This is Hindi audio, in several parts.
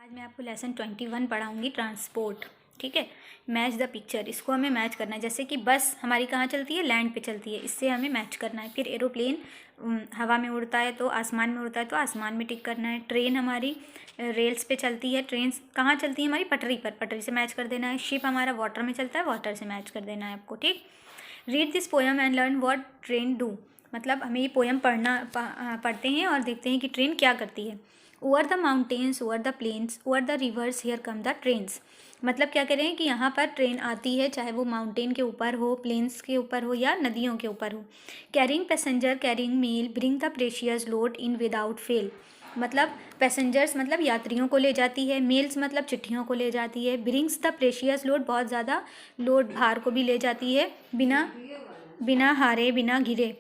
आज मैं आपको लेसन 21 पढ़ाऊँगी ट्रांसपोर्ट। ठीक है, मैच द पिक्चर, इसको हमें मैच करना है। जैसे कि बस हमारी कहाँ चलती है, लैंड पे चलती है, इससे हमें मैच करना है। फिर एरोप्लेन हवा में उड़ता है तो आसमान में उड़ता है तो आसमान में टिक करना है। ट्रेन हमारी रेल्स पे चलती है, ट्रेन कहाँ चलती है, हमारी पटरी पर, पटरी से मैच कर देना है। शिप हमारा वाटर में चलता है, वाटर से मैच कर देना है आपको। ठीक, read this poem and learn what train do, मतलब हमें ये पोएम पढ़ते हैं और देखते हैं कि ट्रेन क्या करती है। Over the mountains, over the plains, over the rivers, here come the trains. मतलब क्या कह रहे हैं कि यहाँ पर ट्रेन आती है, चाहे वो माउंटेन के ऊपर हो, प्लेन्स के ऊपर हो या नदियों के ऊपर हो। Carrying passenger, carrying mail, bring the precious load in without fail. मतलब पैसेंजर्स मतलब यात्रियों को ले जाती है, मेल्स मतलब चिट्ठियों को ले जाती है, ब्रिंग्स द प्रेशियस लोड बहुत ज़्यादा लोड भार को भी ले जाती है, बिना बिना हारे बिना गिरे।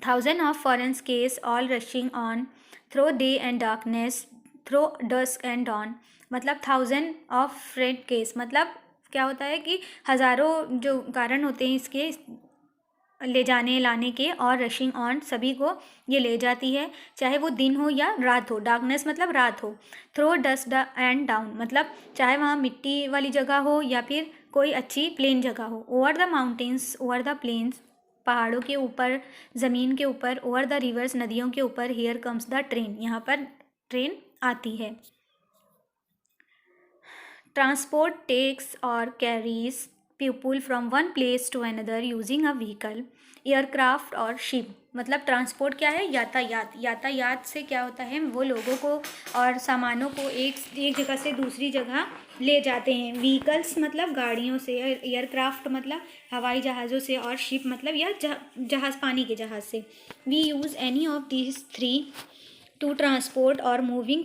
Thousand of foreign case all rushing on through day and darkness, through dusk and dawn. मतलब थाउजेंड ऑफ फ्रेंड केस मतलब क्या होता है कि हज़ारों जो कारण होते हैं इसके ले जाने लाने के, और रशिंग ऑन सभी को ये ले जाती है, चाहे वो दिन हो या रात हो। डार्कनेस मतलब रात हो। थ्रो डस्ट एंड डाउन मतलब चाहे वहाँ मिट्टी वाली जगह हो या फिर कोई अच्छी प्लेन जगह हो। Over the mountains, over the plains पहाड़ों के ऊपर, ज़मीन के ऊपर, ओवर द रिवर्स नदियों के ऊपर, हियर कम्स द ट्रेन यहाँ पर ट्रेन आती है। ट्रांसपोर्ट टेक्स और carries people from one place to another using a vehicle, aircraft और शिप। मतलब ट्रांसपोर्ट क्या है, यातायात। यातायात से क्या होता है, वो लोगों को और सामानों को एक जगह से दूसरी जगह ले जाते हैं। व्हीकल्स मतलब गाड़ियों से, एयरक्राफ्ट मतलब हवाई जहाज़ों से, और शिप मतलब या जहाज़, पानी के जहाज़ से। We use any of these three to transport और moving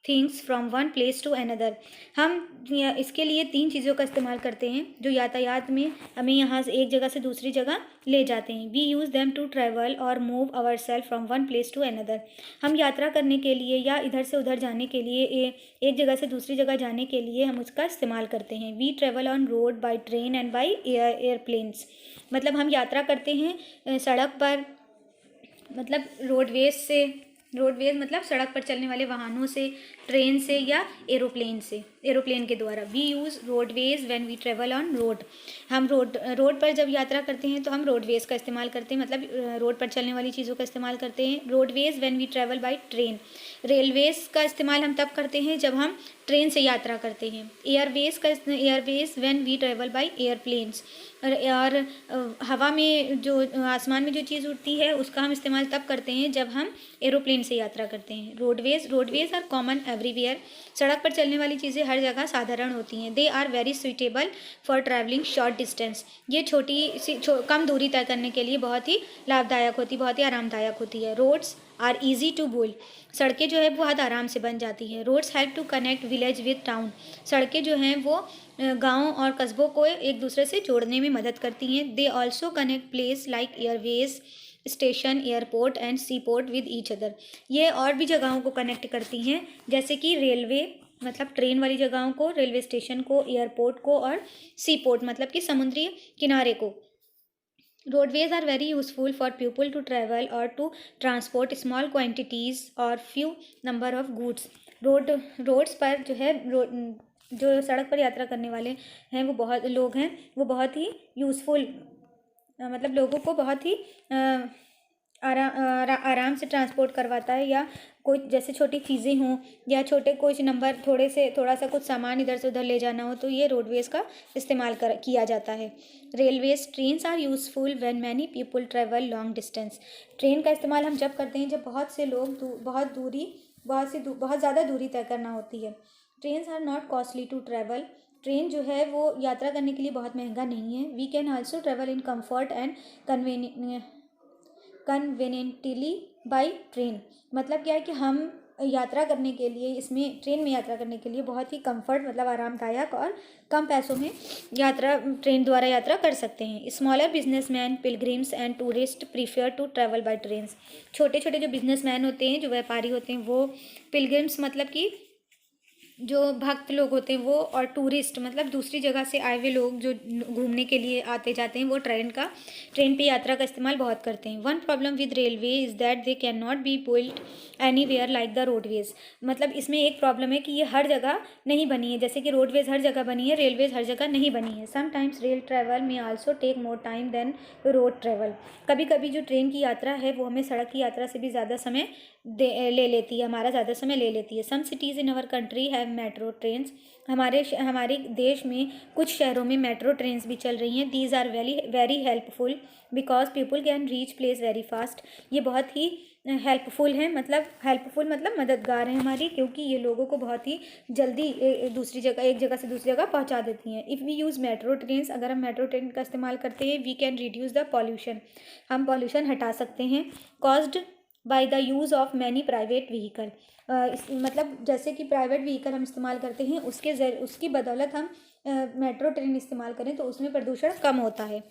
things from one place to another. हम इसके लिए तीन चीज़ों का इस्तेमाल करते हैं जो यातायात में हमें यहाँ से एक जगह से दूसरी जगह ले जाते हैं। We use them to travel और move ourself from one place to another. हम यात्रा करने के लिए या इधर से उधर जाने के लिए, एक जगह से दूसरी जगह जाने के लिए हम उसका इस्तेमाल करते हैं। We travel on road by train and by airplanes. मतलब हम यात्रा करते हैं सड़क पर, मतलब रोडवेज मतलब सड़क पर चलने वाले वाहनों से, ट्रेन से या एरोप्लेन से, एरोप्लेन के द्वारा। We use roadways when we travel on road. हम रोड पर जब यात्रा करते हैं तो हम रोडवेज का इस्तेमाल करते हैं, मतलब रोड पर चलने वाली चीज़ों का इस्तेमाल करते हैं। Roadways when we travel by train. Railways का इस्तेमाल हम तब करते हैं जब हम ट्रेन से यात्रा करते हैं। Airways when we travel by airplanes. और हवा में जो, आसमान में जो चीज़ उड़ती है उसका हम इस्तेमाल तब करते हैं जब हम एरोप्लेन से यात्रा करते हैं। Roadways are common everywhere. सड़क पर चलने वाली चीज़ें हर जगह साधारण होती हैं। They are very suitable for travelling short distance. ये कम दूरी तय करने के लिए बहुत ही लाभदायक होती, बहुत ही आरामदायक होती है। Roads are easy to build. सड़कें जो है बहुत आराम से बन जाती हैं। Roads help to connect village with town. सड़कें जो हैं वो गाँव और कस्बों को एक दूसरे से जोड़ने में मदद करती हैं। They also connect place like airways, station, airport and seaport with each other. ये और भी जगहों को कनेक्ट करती हैं, जैसे कि रेलवे मतलब ट्रेन वाली जगहों को, रेलवे स्टेशन को, एयरपोर्ट को, और सी पोर्ट मतलब कि समुद्री किनारे को। Roadways are very useful for people to travel और टू ट्रांसपोर्ट स्मॉल क्वान्टिटीज़ और few number of goods. Roads पर जो है, जो सड़क पर यात्रा करने वाले हैं वो बहुत लोग हैं, वो बहुत ही यूज़फुल, मतलब लोगों को बहुत ही आराम से ट्रांसपोर्ट करवाता है। या कोई जैसे छोटी चीज़ें हों या छोटे कुछ नंबर, थोड़ा सा कुछ सामान इधर से उधर ले जाना हो तो ये रोडवेज़ का इस्तेमाल किया जाता है। Railways trains are useful when many people travel long distance. Train का इस्तेमाल हम जब करते हैं जब बहुत से लोग बहुत ज़्यादा दूरी तय करना होती है। Trains are not costly to travel. Train जो है वो यात्रा करने के लिए बहुत महंगा नहीं है। We can also travel in comfort and conveniently by train. मतलब क्या है कि हम यात्रा करने के लिए, इसमें ट्रेन में यात्रा करने के लिए बहुत ही कंफर्ट मतलब आरामदायक और कम पैसों में ट्रेन द्वारा यात्रा कर सकते हैं। Smaller businessman, pilgrims and tourist prefer to travel by trains. छोटे छोटे जो बिजनेसमैन होते हैं, जो व्यापारी होते हैं, वो पिलग्रिम्स मतलब कि जो भक्त लोग होते हैं वो, और टूरिस्ट मतलब दूसरी जगह से आए हुए लोग जो घूमने के लिए आते जाते हैं, वो ट्रेन पे यात्रा का इस्तेमाल बहुत करते हैं। One problem with railway is that they can not be built anywhere like the roadways. मतलब इसमें एक प्रॉब्लम है कि ये हर जगह नहीं बनी है, जैसे कि रोडवेज हर जगह बनी है, रेलवेज हर जगह नहीं बनी है। Sometimes rail travel may also take more time than road travel. कभी कभी जो ट्रेन की यात्रा है वो हमें सड़क की यात्रा से भी ज़्यादा समय ले लेती है, हमारा ज़्यादा समय ले लेती है। Some cities in our country have metro trains. हमारे देश में कुछ शहरों में मेट्रो ट्रेन्स भी चल रही हैं। These are very very helpful because people can reach place very fast. ये बहुत ही हेल्पफुल है, मतलब हेल्पफुल मतलब मददगार है हमारी, क्योंकि ये लोगों को बहुत ही जल्दी एक जगह से दूसरी जगह पहुंचा देती हैं। If we use metro trains, अगर हम मेट्रो ट्रेन का इस्तेमाल करते हैं, we can reduce the pollution, हम पॉल्यूशन हटा सकते हैं। Caused by the use of many private vehicle. मतलब जैसे कि प्राइवेट व्हीकल हम इस्तेमाल करते हैं, उसकी बदौलत हम मेट्रो ट्रेन इस्तेमाल करें तो उसमें प्रदूषण कम होता है।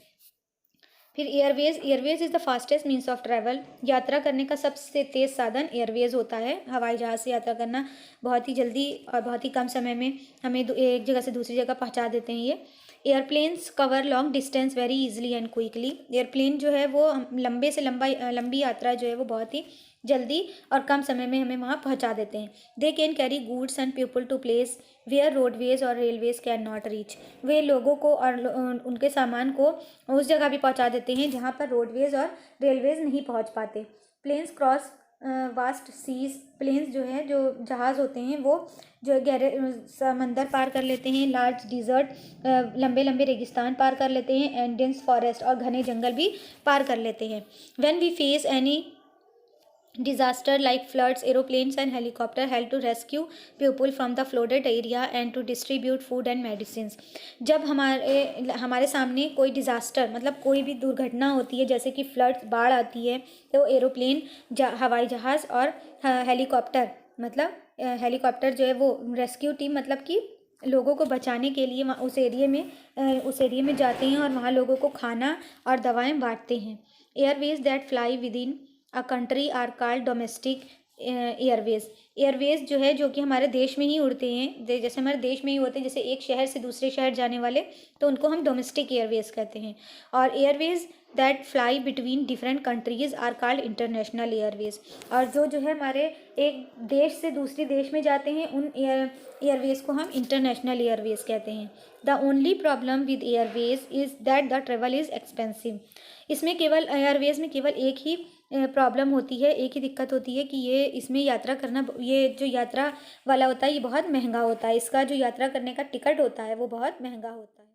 फिर Airways is the fastest means of travel. यात्रा करने का सबसे तेज़ साधन एयरवेज होता है। हवाई जहाज़ से यात्रा करना बहुत ही जल्दी और बहुत ही कम समय में हमें एक जगह से दूसरी जगह पहुंचा देते हैं ये। Airplanes cover long distance very easily and quickly. Airplane जो है वो लंबी यात्रा जो है वो बहुत ही जल्दी और कम समय में हमें वहाँ पहुँचा देते हैं। They can carry goods and people to place where roadways और रेलवेज कैन नॉट रीच। वे लोगों को और उनके सामान को उस जगह भी पहुँचा देते हैं जहाँ पर रोडवेज और रेलवेज नहीं पहुँच पाते। Planes cross vast seas. Planes जो है, जो जहाज़ होते हैं, वो जो गहरे समंदर पार कर लेते हैं, लार्ज डिज़र्ट लंबे लंबे रेगिस्तान पार कर लेते हैं, एंड डेंस फॉरेस्ट और घने जंगल भी पार कर लेते हैं। When we face any disaster like floods, aeroplanes and helicopter help to rescue people from the flooded area and to distribute food and medicines। जब हमारे सामने कोई डिज़ास्टर मतलब कोई भी दुर्घटना होती है, जैसे कि फ्लड्स, बाढ़ आती है, तो एरोप्लेन, हवाई जहाज़ और हेलीकॉप्टर, मतलब हेलीकॉप्टर जो है वो रेस्क्यू टीम, मतलब कि लोगों को बचाने के लिए उस एरिया में जाते हैं और वहाँ लोगों को खाना और दवाएं बांटते हैं। Airways that fly within a country are called domestic airways जो है, जो कि हमारे देश में ही उड़ते हैं, जैसे हमारे देश में ही होते हैं, जैसे एक शहर से दूसरे शहर जाने वाले, तो उनको हम डोमेस्टिक एयरवेज कहते हैं। और airways that fly between different countries are called international airways. और जो है हमारे एक देश से दूसरे देश में जाते हैं, उन एयरवेज को हम इंटरनेशनल एयरवेज कहते हैं। The only problem with Airways is that the travel is expensive. इसमें केवल एयरवेज में केवल एक ही प्रॉब्लम होती है, एक ही दिक्कत होती है कि इसमें यात्रा करना, ये जो यात्रा वाला होता है ये बहुत महंगा होता है। इसका जो यात्रा करने का टिकट होता है वो बहुत महंगा होता है।